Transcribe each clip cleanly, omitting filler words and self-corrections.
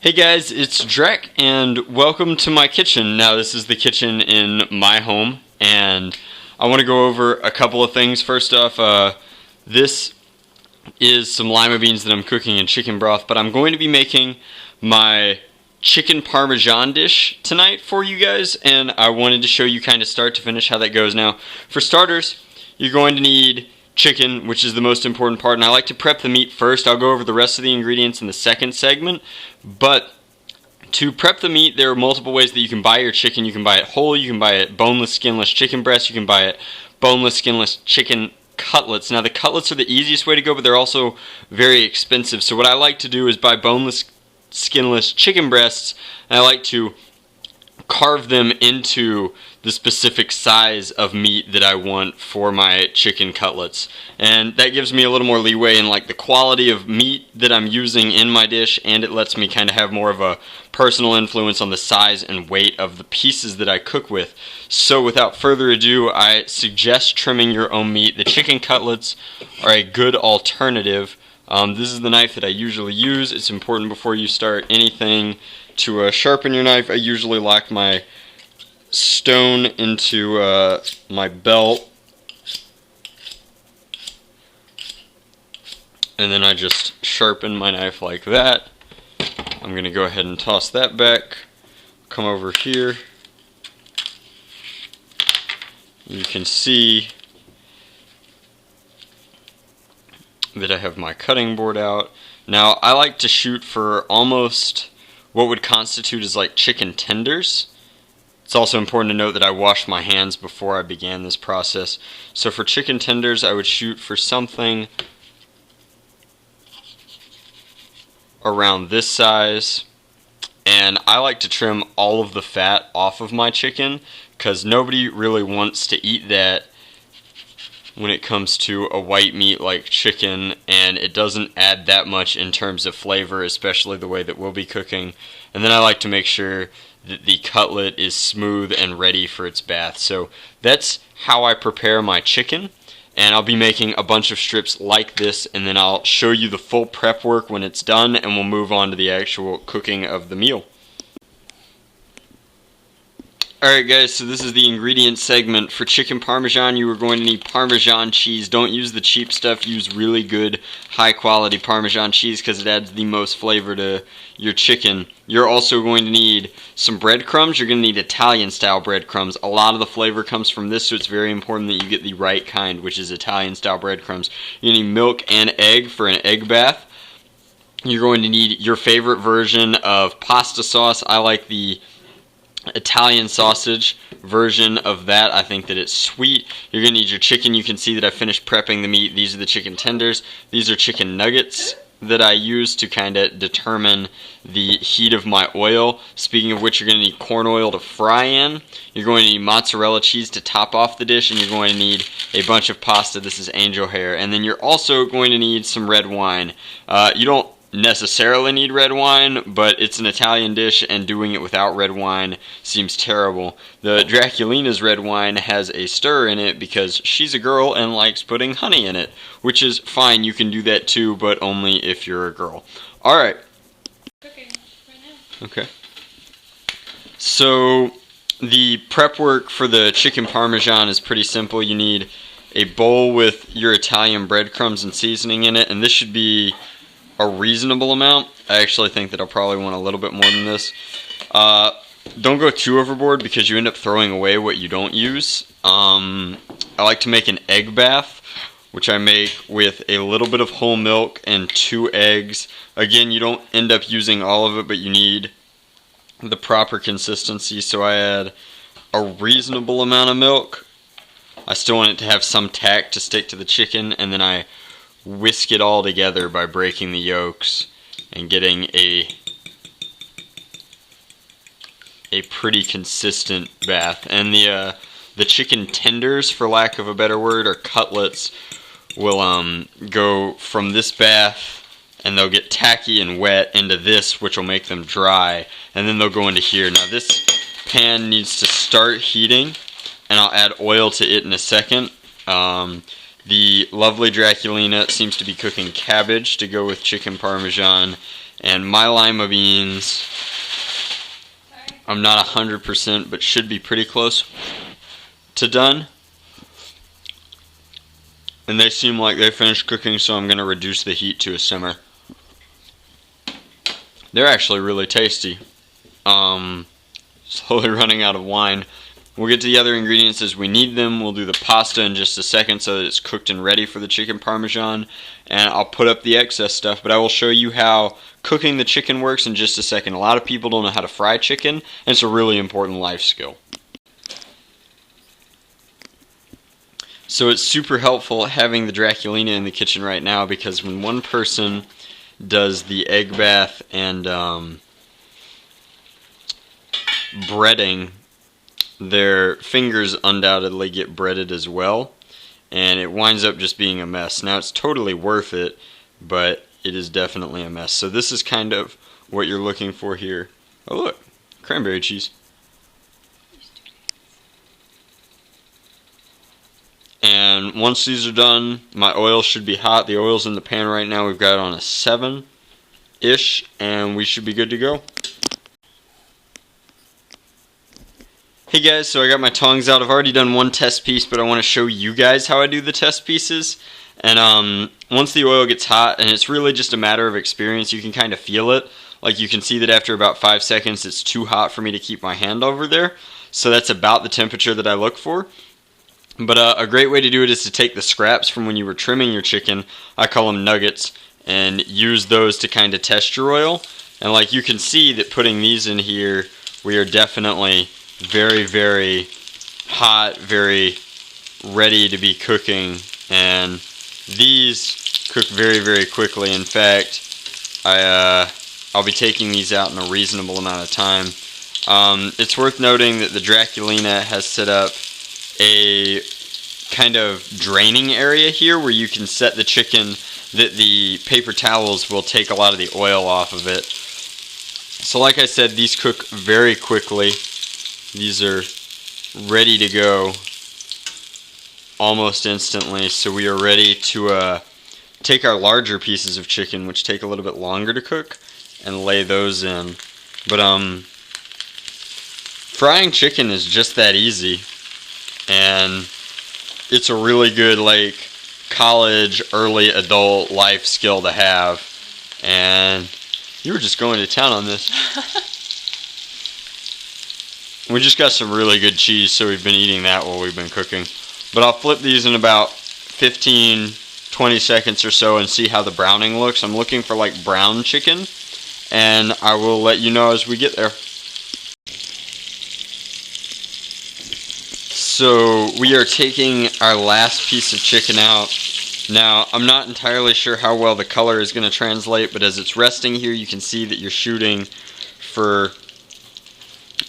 Hey guys, it's Drac, and welcome to my kitchen. Now this is the kitchen in my home, and I want to go over a couple of things. First off, this is some lima beans that I'm cooking in chicken broth, but I'm going to be making my chicken parmesan dish tonight for you guys, and I wanted to show you kind of start to finish how that goes. Now, for starters, you're going to need chicken, which is the most important part, and I like to prep the meat first. I'll go over the rest of the ingredients in the second segment, but to prep the meat, there are multiple ways that you can buy your chicken. You can buy it whole, you can buy it boneless, skinless chicken breast, you can buy it boneless, skinless chicken cutlets. Now, the cutlets are the easiest way to go, but they're also very expensive. So what I like to do is buy boneless, skinless chicken breasts, and I like to carve them into the specific size of meat that I want for my chicken cutlets, and that gives me a little more leeway in like the quality of meat that I'm using in my dish, and it lets me kind of have more of a personal influence on the size and weight of the pieces that I cook with. So without further ado, I suggest trimming your own meat. The chicken cutlets are a good alternative. This is the knife that I usually use. It's important before you start anything to sharpen your knife. I usually lock my stone into my belt, and then I just sharpen my knife like that. I'm going to go ahead and toss that back, come over here. You can see that I have my cutting board out. Now, I like to shoot for almost what would constitute as like chicken tenders. It's also important to note that I washed my hands before I began this process. So for chicken tenders, I would shoot for something around this size. And I like to trim all of the fat off of my chicken because nobody really wants to eat that when it comes to a white meat like chicken, and it doesn't add that much in terms of flavor, especially the way that we'll be cooking. And then I like to make sure that the cutlet is smooth and ready for its bath. So that's how I prepare my chicken, and I'll be making a bunch of strips like this, and then I'll show you the full prep work when it's done, and we'll move on to the actual cooking of the meal. Alright guys, so this is the ingredient segment. For chicken parmesan, you are going to need Parmesan cheese. Don't use the cheap stuff, use really good, high quality Parmesan cheese because it adds the most flavor to your chicken. You're also going to need some breadcrumbs. You're going to need Italian style breadcrumbs. A lot of the flavor comes from this, so it's very important that you get the right kind, which is Italian style breadcrumbs. You're going to need milk and egg for an egg bath. You're going to need your favorite version of pasta sauce. I like the Italian sausage version of that. I think that it's sweet. You're going to need your chicken. You can see that I finished prepping the meat. These are the chicken tenders. These are chicken nuggets that I use to kind of determine the heat of my oil. Speaking of which, you're going to need corn oil to fry in. You're going to need mozzarella cheese to top off the dish, and you're going to need a bunch of pasta. This is angel hair. And then you're also going to need some red wine. You don't necessarily need red wine, but it's an Italian dish, and doing it without red wine seems terrible. The Draculina's red wine has a stir in it because she's a girl and likes putting honey in it, which is fine. You can do that too, but only if you're a girl. Alright. Cooking right now. Okay. So the prep work for the chicken parmesan is pretty simple. You need a bowl with your Italian breadcrumbs and seasoning in it, and this should be a reasonable amount. I actually think that I'll probably want a little bit more than this. Don't go too overboard because you end up throwing away what you don't use. I like to make an egg bath, which I make with a little bit of whole milk and 2 eggs. Again, you don't end up using all of it, but you need the proper consistency, so I add a reasonable amount of milk. I still want it to have some tack to stick to the chicken, and then I whisk it all together by breaking the yolks and getting a pretty consistent bath. And the chicken tenders, for lack of a better word, or cutlets, will go from this bath, and they'll get tacky and wet into this, which will make them dry, and then they'll go into here. Now this pan needs to start heating, and I'll add oil to it in a second. The lovely Draculina seems to be cooking cabbage to go with chicken parmesan, and my lima beans, I'm not 100%, but should be pretty close to done. And they seem like they finished cooking, so I'm going to reduce the heat to a simmer. They're actually really tasty. Slowly running out of wine. We'll get to the other ingredients as we need them. We'll do the pasta in just a second so that it's cooked and ready for the chicken parmesan. And I'll put up the excess stuff, but I will show you how cooking the chicken works in just a second. A lot of people don't know how to fry chicken, and it's a really important life skill. So it's super helpful having the Draculina in the kitchen right now, because when one person does the egg bath and breading, their fingers undoubtedly get breaded as well, and it winds up just being a mess. Now it's totally worth it, but it is definitely a mess. So this is kind of what you're looking for here. Oh look, cranberry cheese. And once these are done, my oil should be hot. The oil's in the pan right now. We've got it on a 7-ish, and we should be good to go. Hey guys, so I got my tongs out. I've already done one test piece, but I want to show you guys how I do the test pieces. And once the oil gets hot, and it's really just a matter of experience, you can kind of feel it. Like you can see that after about 5 seconds, it's too hot for me to keep my hand over there. So that's about the temperature that I look for. But a great way to do it is to take the scraps from when you were trimming your chicken, I call them nuggets, and use those to kind of test your oil. And like you can see that putting these in here, we are definitely very, very hot, very ready to be cooking, and these cook very, very quickly. In fact, I'll be taking these out in a reasonable amount of time. It's worth noting that the Draculina has set up a kind of draining area here where you can set the chicken that the paper towels will take a lot of the oil off of it. So like I said, these cook very quickly. These are ready to go almost instantly, so we are ready to take our larger pieces of chicken, which take a little bit longer to cook, and lay those in. But frying chicken is just that easy, and it's a really good like college, early adult life skill to have. And you were just going to town on this. We just got some really good cheese, so we've been eating that while we've been cooking. But I'll flip these in about 15-20 seconds or so and see how the browning looks. I'm looking for like brown chicken, and I will let you know as we get there. So we are taking our last piece of chicken out. Now, I'm not entirely sure how well the color is going to translate, but as it's resting here, you can see that you're shooting for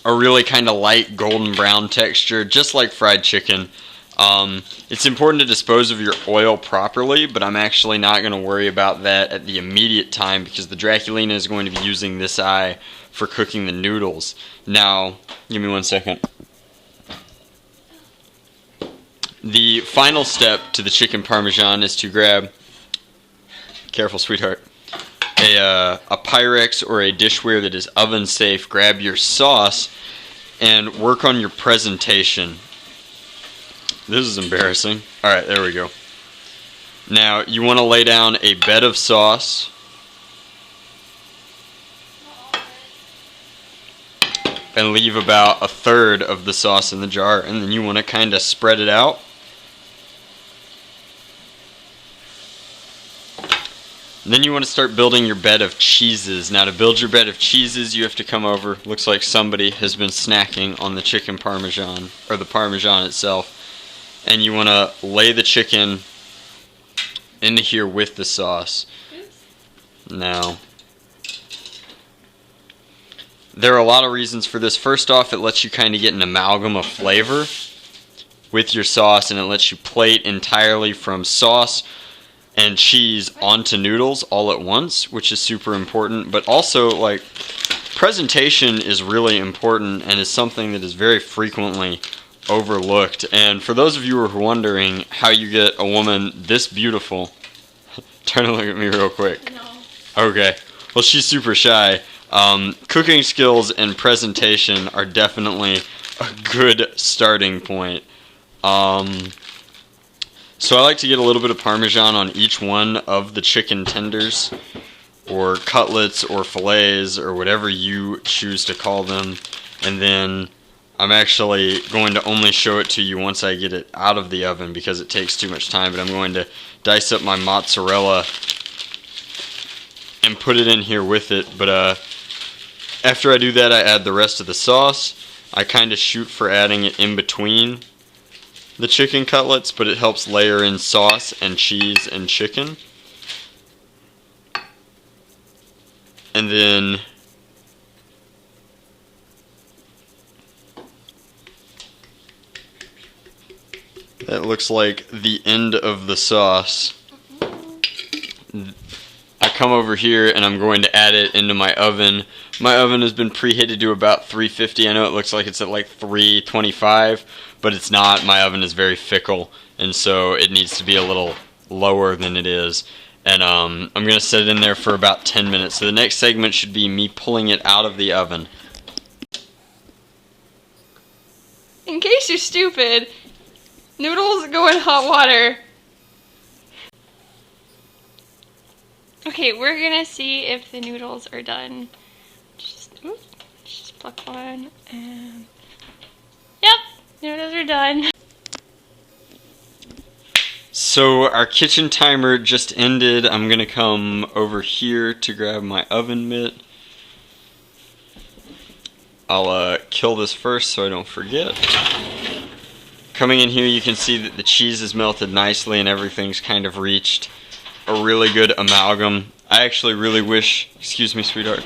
a really kind of light golden brown texture, just like fried chicken. It's important to dispose of your oil properly, but I'm actually not going to worry about that at the immediate time because the Draculina is going to be using this eye for cooking the noodles. Now, give me 1 second. The final step to the chicken parmesan is to grab, careful sweetheart, a Pyrex or a dishware that is oven safe. Grab your sauce and work on your presentation. This is embarrassing. Alright, there we go. Now, you want to lay down a bed of sauce. And leave about 1/3 of the sauce in the jar. And then you want to kind of spread it out. And then you want to start building your bed of cheeses. Now to build your bed of cheeses, you have to come over. Looks like somebody has been snacking on the chicken parmesan, or the parmesan itself. And you want to lay the chicken into here with the sauce. Now, there are a lot of reasons for this. First off, it lets you kind of get an amalgam of flavor with your sauce, and it lets you plate entirely from sauce and cheese onto noodles all at once, which is super important. But also, like, presentation is really important and is something that is very frequently overlooked. And for those of you who are wondering how you get a woman this beautiful, turn and look at me real quick. No. Okay. Well, she's super shy. Cooking skills and presentation are definitely a good starting point. So I like to get a little bit of Parmesan on each one of the chicken tenders, or cutlets, or fillets, or whatever you choose to call them. And then I'm actually going to only show it to you once I get it out of the oven because it takes too much time. But I'm going to dice up my mozzarella and put it in here with it. But after I do that, I add the rest of the sauce. I kind of shoot for adding it in between the chicken cutlets, but it helps layer in sauce and cheese and chicken. And then that looks like the end of the sauce. I come over here and I'm going to add it into my oven. My oven has been preheated to about 350. I know it looks like it's at like 325, but it's not. My oven is very fickle, and so it needs to be a little lower than it is. And I'm going to set it in there for about 10 minutes. So the next segment should be me pulling it out of the oven. In case you're stupid, noodles go in hot water. Okay, we're gonna see if the noodles are done. Just pluck one, and yep, noodles are done. So our kitchen timer just ended. I'm gonna come over here to grab my oven mitt. I'll kill this first so I don't forget. Coming in here, you can see that the cheese is melted nicely and everything's kind of reached a really good amalgam. I actually really wish, excuse me sweetheart,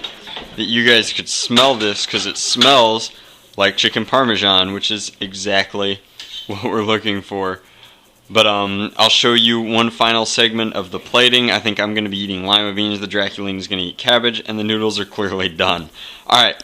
that you guys could smell this, because it smells like chicken parmesan, which is exactly what we're looking for. But I'll show you one final segment of the plating. I think I'm going to be eating lima beans, the Draculina is going to eat cabbage, and the noodles are clearly done. Alright.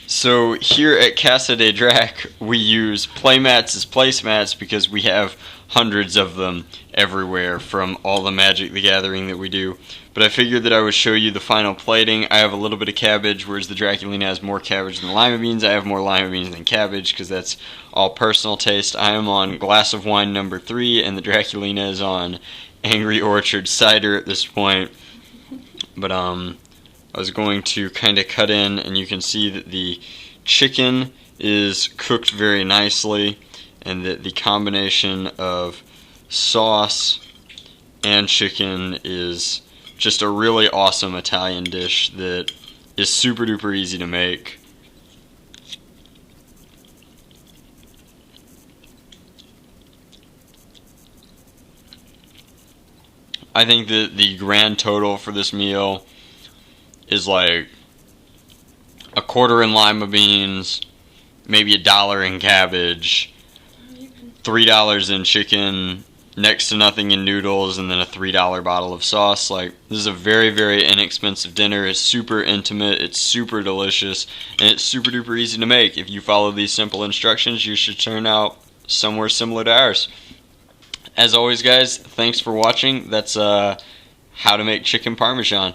So here at Casa de Drac, we use playmats as placemats because we have hundreds of them everywhere from all the Magic the Gathering that we do. But I figured that I would show you the final plating. I have a little bit of cabbage, whereas the Draculina has more cabbage than lima beans. I have more lima beans than cabbage because that's all personal taste. I am on Glass of Wine number 3, and the Draculina is on Angry Orchard Cider at this point. But I was going to kind of cut in, and you can see that the chicken is cooked very nicely, and that the combination of sauce and chicken is just a really awesome Italian dish that is super duper easy to make. I think that the grand total for this meal is like $1 in lima beans, maybe $1 in cabbage, $3 in chicken, next to nothing in noodles, and then a $3 bottle of sauce. Like, this is a very, very inexpensive dinner. It's super intimate, it's super delicious, and it's super duper easy to make. If you follow these simple instructions, you should turn out somewhere similar to ours. As always, guys, thanks for watching. That's how to make chicken parmesan.